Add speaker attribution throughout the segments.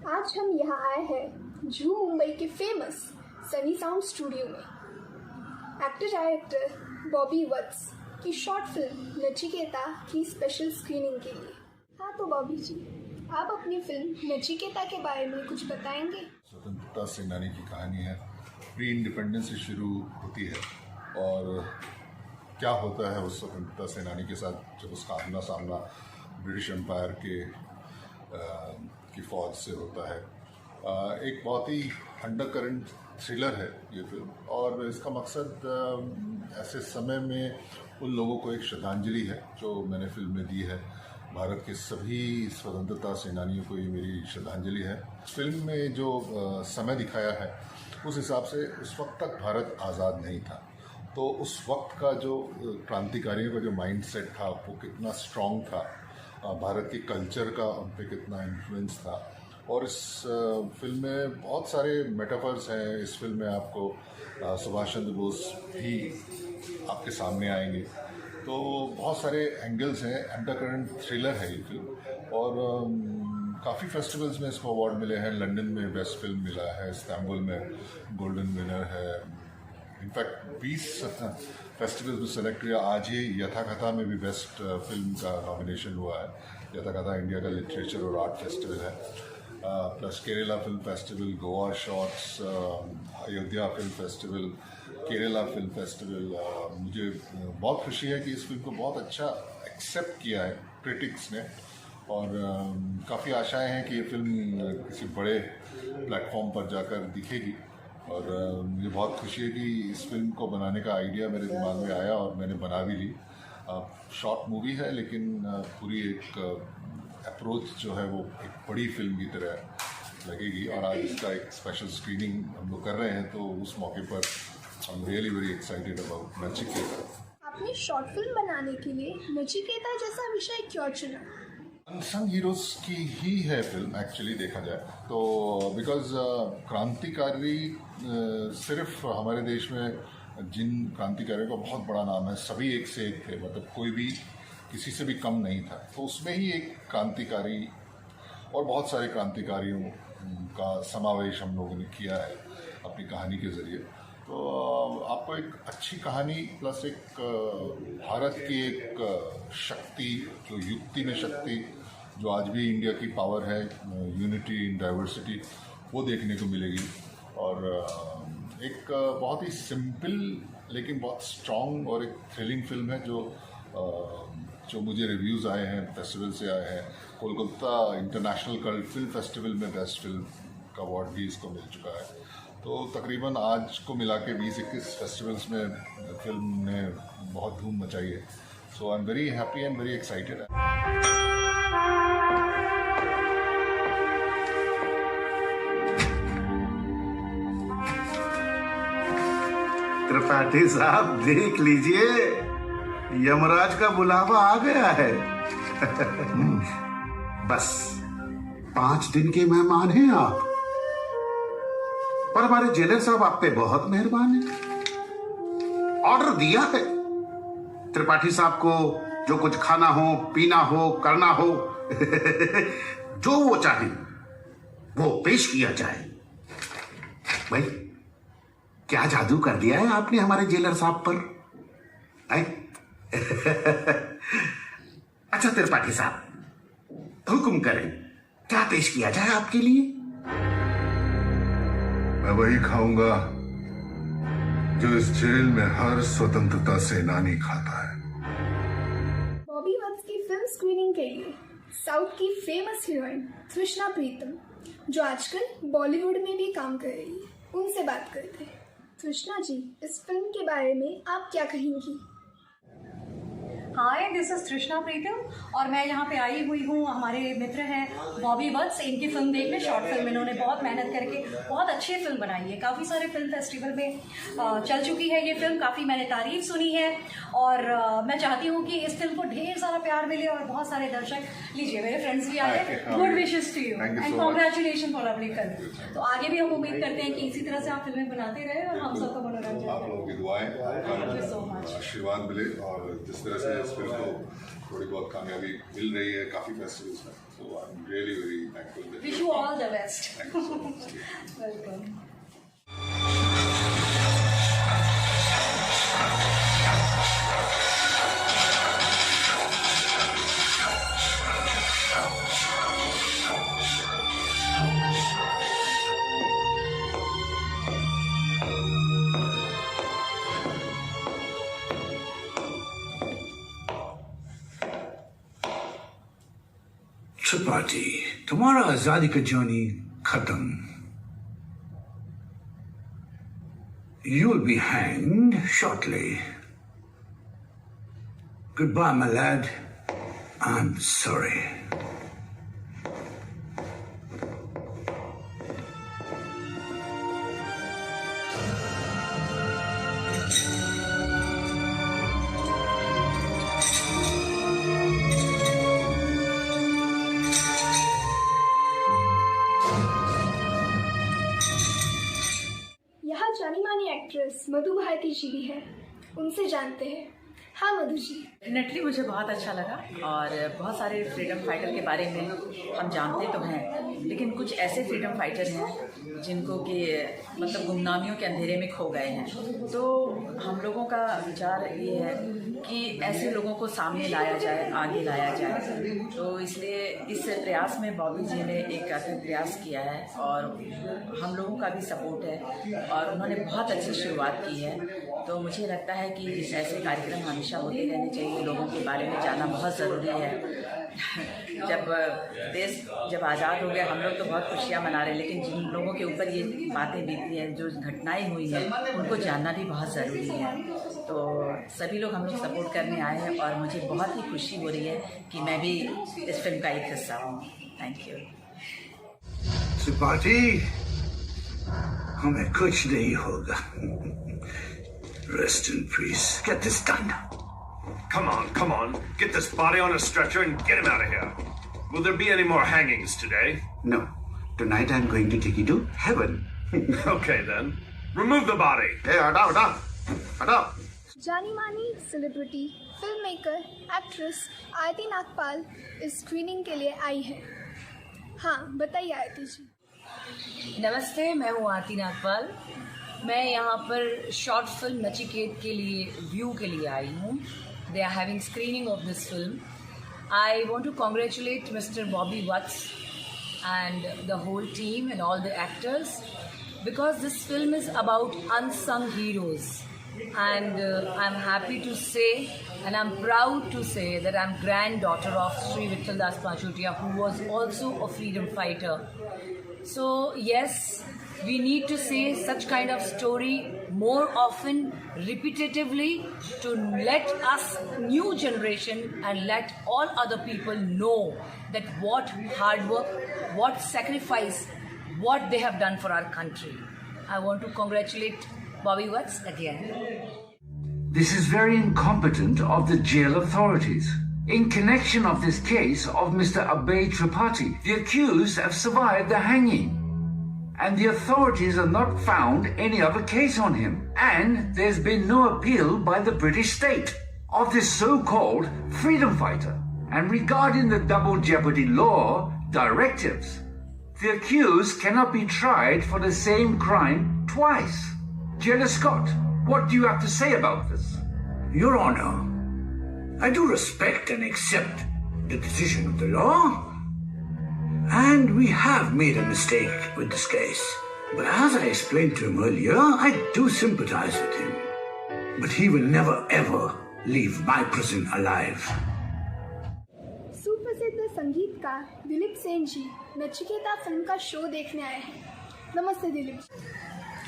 Speaker 1: आज हम यहाँ आए हैं जू मुंबई के फेमस सनी साउंड स्टूडियो में एक्टर डायरेक्टर बॉबी वत्स की शॉर्ट फिल्म नचिकेता की स्पेशल स्क्रीनिंग के लिए। हाँ तो बॉबी जी, आप अपनी फिल्म नचिकेता के बारे में कुछ बताएंगे?
Speaker 2: स्वतंत्रता सेनानी की कहानी है। प्री इंडिपेंडेंस से शुरू होती है और क्या होता है उस स्वतंत्रता सेनानी के साथ जब उसका आमना सामना ब्रिटिश एम्पायर की फौज से होता है। एक बहुत ही अंडरकरेंट थ्रिलर है ये फिल्म और इसका मकसद ऐसे समय में उन लोगों को एक श्रद्धांजलि है जो मैंने फिल्म में दी है। भारत के सभी स्वतंत्रता सेनानियों को ये मेरी श्रद्धांजलि है। फिल्म में जो समय दिखाया है उस हिसाब से उस वक्त तक भारत आज़ाद नहीं था, तो उस वक्त का जो क्रांतिकारियों का जो माइंडसेट था वो कितना स्ट्रॉन्ग था, भारत के कल्चर का उन पर कितना इन्फ्लुएंस था। और इस फिल्म में बहुत सारे मेटाफर्स हैं। इस फिल्म में आपको सुभाष चंद्र बोस भी आपके सामने आएंगे, तो बहुत सारे एंगल्स हैं। अंडरकरेंट थ्रिलर है ये फिल्म और काफ़ी फेस्टिवल्स में इसको अवार्ड मिले हैं। लंदन में बेस्ट फिल्म मिला है, इस्तांबुल में गोल्डन विनर है। इनफैक्ट 20 फेस्टिवल्स में सेलेक्ट किया। आज ही यथाकथा में भी बेस्ट फिल्म का नॉमिनेशन हुआ है। यथाकथा इंडिया का लिटरेचर और आर्ट फेस्टिवल है। Plus Kerala film festival, Goa shorts, Ayodhya film festival, Kerala film festival. मुझे बहुत खुशी है कि इस फिल्म को बहुत अच्छा एक्सेप्ट किया है क्रिटिक्स ने और काफ़ी आशाएं हैं कि ये फिल्म किसी बड़े प्लेटफॉर्म पर जाकर दिखेगी। और मुझे बहुत खुशी है कि इस फिल्म को बनाने का आइडिया मेरे दिमाग में आया और मैंने बना भी ली। शॉर्ट मूवी है लेकिन पूरी एक अप्रोच जो है वो एक बड़ी फिल्म की तरह लगेगी और आज इसका एक स्पेशल स्क्रीनिंग हम लोग कर रहे हैं, तो उस मौके पर आई am really very excited about Nachiketa.
Speaker 1: आपने शॉर्ट फिल्म बनाने के लिए नचिकेता जैसा विषय क्यों चुना?
Speaker 2: अनसंग हीरोज की ही है फिल्म एक्चुअली देखा जाए तो, बिकॉज क्रांतिकारी सिर्फ हमारे देश में जिन क्रांतिकारियों का बहुत बड़ा नाम है, सभी एक से एक थे, मतलब कोई भी किसी से भी कम नहीं था। तो उसमें ही एक क्रांतिकारी और बहुत सारे क्रांतिकारियों का समावेश हम लोगों ने किया है अपनी कहानी के ज़रिए। तो आपको एक अच्छी कहानी प्लस एक भारत की एक शक्ति, जो युक्ति में शक्ति, जो आज भी इंडिया की पावर है, यूनिटी इन डाइवर्सिटी, वो देखने को मिलेगी। और एक बहुत ही सिंपल लेकिन बहुत स्ट्रॉन्ग और एक थ्रिलिंग फिल्म है जो मुझे रिव्यूज़ आए हैं, फेस्टिवल से आए हैं। Kolkata international cult film festival में बेस्ट फिल्म का अवार्ड भी इसको मिल चुका है। तो तकरीबन आज को मिला के 20-21 फेस्टिवल्स में फिल्म ने बहुत धूम मचाई है। So I am very happy and very excited.
Speaker 3: Tripathi साहब देख लीजिए, यमराज का बुलावा आ गया है। बस 5 दिन के मेहमान हैं आप, पर हमारे जेलर साहब आप पे बहुत मेहरबान हैं। ऑर्डर दिया है त्रिपाठी साहब को, जो कुछ खाना हो, पीना हो, करना हो जो वो चाहे वो पेश किया जाए। भाई क्या जादू कर दिया है आपने हमारे जेलर साहब पर? अच्छा त्रिपाठी साहब हुक्म करें, क्या पेश किया जाए आपके लिए?
Speaker 2: मैं वही खाऊंगा जो इस जेल में हर स्वतंत्रता सेनानी खाता है।
Speaker 1: बॉबी वत्स की फिल्म स्क्रीनिंग के लिए साउथ की फेमस हीरोइन तृष्णा प्रीतम, जो आजकल बॉलीवुड में भी काम कर रही है, उनसे बात करते हैं। तृष्णा जी, इस फिल्म के बारे में आप क्या कहेंगी?
Speaker 4: हाय, दिस इज तृष्णा प्रीतम और मैं यहाँ पे आई हुई हूँ। हमारे मित्र हैं बॉबी वत्स, इनकी फिल्म देखने। शॉर्ट फिल्म इन्होंने बहुत मेहनत करके बहुत अच्छी फिल्म बनाई है। काफ़ी सारे फिल्म फेस्टिवल में चल चुकी है ये फिल्म, काफ़ी मैंने तारीफ सुनी है और मैं चाहती हूँ कि इस फिल्म को ढेर सारा प्यार मिले और बहुत सारे दर्शक लीजिए। मेरे फ्रेंड्स भी आए, good wishes to you and congratulation for अपनी फिल्म। तो आगे भी हम उम्मीद करते हैं कि इसी तरह से आप फिल्में बनाते रहे और हम सबका मनोरंजन
Speaker 2: आप लोगों की दुआएं, आशीर्वाद मिले और जिस तरह से इस फिल्म को थोड़ी बहुत कामयाबी मिल रही है काफ़ी फेस्टिवल्स में, so I am really very thankful.
Speaker 4: Wish you all the best.
Speaker 2: Thank you so much.
Speaker 4: Welcome.
Speaker 5: Tripathi, तुम्हारा आजादी का जर्नी खत्म। You'll be hanged shortly. Goodbye, my lad. I'm sorry.
Speaker 1: यहाँ जानी मानी एक्ट्रेस मधु भारती जी भी है, उनसे जानते हैं। हाँ मधु जी।
Speaker 6: डेफिनेटली मुझे बहुत अच्छा लगा और बहुत सारे फ्रीडम फाइटर के बारे में हम जानते तो हैं, लेकिन कुछ ऐसे फ्रीडम फाइटर हैं जिनको कि मतलब गुमनामियों के अंधेरे में खो गए हैं। तो हम लोगों का विचार ये है कि ऐसे लोगों को सामने लाया जाए, आगे लाया जाए। तो इसलिए इस प्रयास में बॉबी जी ने एक अथक प्रयास किया है और हम लोगों का भी सपोर्ट है और उन्होंने बहुत अच्छी शुरुआत की है। तो मुझे लगता है कि ऐसे कार्यक्रम हमेशा होते रहने चाहिए। लोगों के बारे में जानना बहुत ज़रूरी है। जब देश जब आज़ाद हो गया हम लोग तो बहुत खुशियाँ मना रहे हैं, लेकिन जिन लोगों के ऊपर ये बातें बीती हैं, जो घटनाएं हुई हैं, उनको जानना भी बहुत ज़रूरी है। तो सभी लोग हम लोग सपोर्ट करने आए हैं और मुझे बहुत ही खुशी हो रही है कि मैं भी इस फिल्म का एक हिस्सा हूँ। Thank you.
Speaker 5: त्रिपाठी, हमें कुछ नहीं होगा। Rest in peace. Get this done.
Speaker 7: Come on. Get this body on a stretcher and get him out of here. Will there be any more hangings today?
Speaker 3: No. Tonight I'm going to take you to heaven.
Speaker 7: Okay then. Remove the body.
Speaker 3: Hey, हटाओ।
Speaker 1: जानी मानी celebrity film maker actress आरती नागपाल इस screening के लिए आई है। हाँ बताइए आरती जी।
Speaker 6: नमस्ते, मैं हूँ आरती नागपाल। मैं यहाँ पर शॉर्ट फिल्म नचिकेत के लिए व्यू के लिए आई हूँ। They are having screening of this film. I want to congratulate mister Bobby Vats and the whole team and all the actors, because this film is about unsung heroes, and I'm happy to say and I'm proud to say that I'm granddaughter of Sri Vittal Das Panchutia, who was also a freedom fighter. So yes, we need to say such kind of story more often, repetitively, to let us, new generation, and let all other people know that what hard work, what sacrifice, what they have done for our country. I want to congratulate Bobby Watts again.
Speaker 5: This is very incompetent of the jail authorities. In connection of this case of Mr. Abhay Tripathi, the accused have survived the hanging, and the authorities have not found any other case on him, and there's been no appeal by the British state of this so-called freedom fighter. And regarding the double jeopardy law directives, the accused cannot be tried for the same crime twice. Jailer Scott, what do you have to say about this? Your Honor, I do respect and accept the decision of the law, and we have made a mistake with this case. But as I explained to him earlier, I do sympathize with him. But he will never ever leave my prison alive.
Speaker 1: सुप्रसिद्ध संगीतकार दिलीप सेन जी Nachiketa film का show देखने आए हैं। नमस्ते दिलीप जी।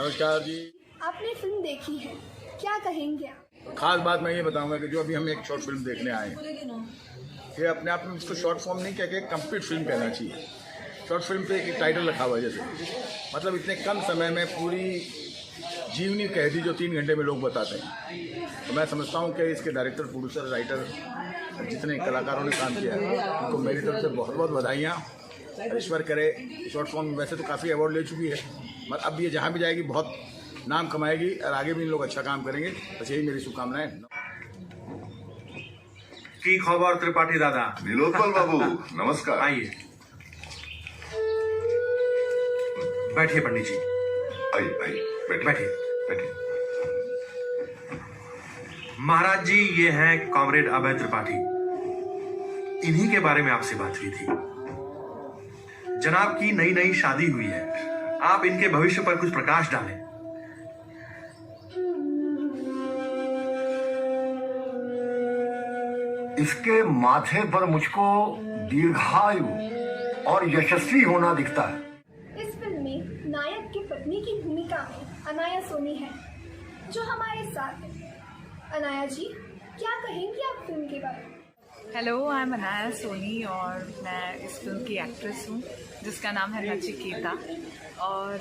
Speaker 8: नमस्कार जी।
Speaker 1: आपने film देखी है, क्या कहेंगे आप?
Speaker 8: खास बात मैं ये बताऊंगा कि जो अभी हम एक शॉर्ट फिल्म देखने आए हैं, ये अपने आप में इसको शॉर्ट फॉर्म नहीं कह के कंप्लीट फिल्म कहना चाहिए। शॉर्ट फिल्म पे एक टाइटल रखा हुआ है, जैसे मतलब इतने कम समय में पूरी जीवनी कह दी जो 3 घंटे में लोग बताते हैं। तो मैं समझता हूँ कि इसके डायरेक्टर, प्रोड्यूसर, राइटर, जितने कलाकारों ने काम किया है उनको मेरी तरफ से बहुत बहुत बधाइयाँ। ईश्वर करे शॉर्ट फॉर्म वैसे तो काफ़ी अवार्ड ले चुकी है, मगर अब ये जहाँ भी जाएगी बहुत नाम कमाएगी और आगे भी इन लोग अच्छा काम करेंगे। बस यही मेरी शुभकामनाएं।
Speaker 7: কি খবর ত্রিপাঠী দাদা?
Speaker 2: নীলোৎপল बाबू नमस्कार।
Speaker 7: आइए, बैठिए पंडित जी।
Speaker 2: आइए आइए
Speaker 7: बैठिए।
Speaker 2: बैठिए।
Speaker 7: महाराज जी, ये हैं कॉमरेड अभय त्रिपाठी। इन्हीं के बारे में आपसे बात हुई थी। जनाब की नई नई शादी हुई है, आप इनके भविष्य पर कुछ प्रकाश डालें।
Speaker 5: इसके माथे पर मुझको दीर्घायु और यशस्वी होना दिखता है।
Speaker 1: इस फिल्म में नायक की पत्नी की भूमिका में अनाया सोनी है, जो हमारे साथ है। अनाया जी, क्या कहेंगी आप फिल्म के बारे में?
Speaker 9: Hello, I am Anaya Soni और मैं इस फिल्म की एक्ट्रेस हूँ जिसका नाम है नचिकेता। और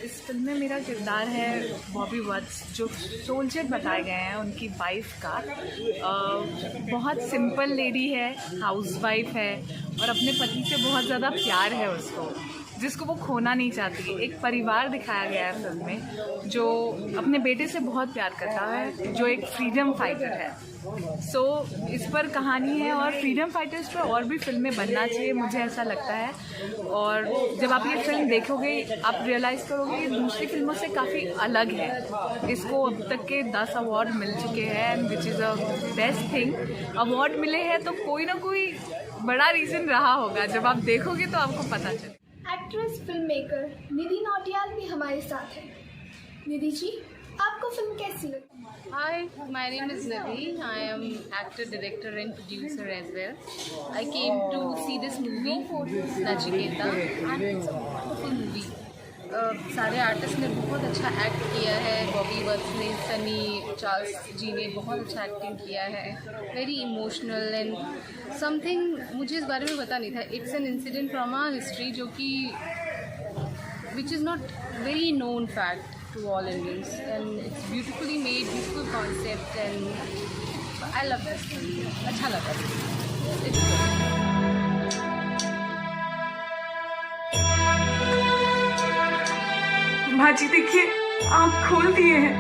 Speaker 9: इस फिल्म में मेरा किरदार है बॉबी वत्स, जो सोल्जर बताए गए हैं उनकी वाइफ का। बहुत सिंपल लेडी है, हाउसवाइफ है और अपने पति से बहुत ज़्यादा प्यार है उसको, जिसको वो खोना नहीं चाहती। एक परिवार दिखाया गया है फिल्म में जो अपने बेटे से बहुत प्यार करता है, जो एक फ्रीडम फाइटर है। सो इस पर कहानी है और फ्रीडम फाइटर्स पर और भी फिल्में बनना चाहिए, मुझे ऐसा लगता है। और जब आप ये फिल्म देखोगे आप रियलाइज़ करोगे कि दूसरी फिल्मों से काफ़ी अलग है। इसको अब तक के 10 अवार्ड मिल चुके हैं, which is a best thing. Award मिले हैं तो कोई ना कोई बड़ा रीज़न रहा होगा, जब आप देखोगे तो आपको पता चले।
Speaker 1: एक्ट्रेस फिल्म मेकर निधि नौटियाल भी हमारे साथ है। निधि जी, आपको फिल्म कैसी लगी?
Speaker 10: Hi, my name is Nidhi. I am actor, director and producer as well. I came to see this movie, Nachiketa, and it's a wonderful movie. सारे आर्टिस्ट ने बहुत अच्छा एक्ट किया है। बॉबी वत्स ने, सनी चार्ल्स जी ने बहुत अच्छा एक्टिंग किया है। वेरी इमोशनल एंड समथिंग, मुझे इस बारे में पता नहीं था। It's an incident from our history जो कि which is not very known fact to all Indians, and it's beautifully made, beautiful concept, and I love this film. अच्छा लगा।
Speaker 9: भाजी देखिए, आँख खोल दिए हैं।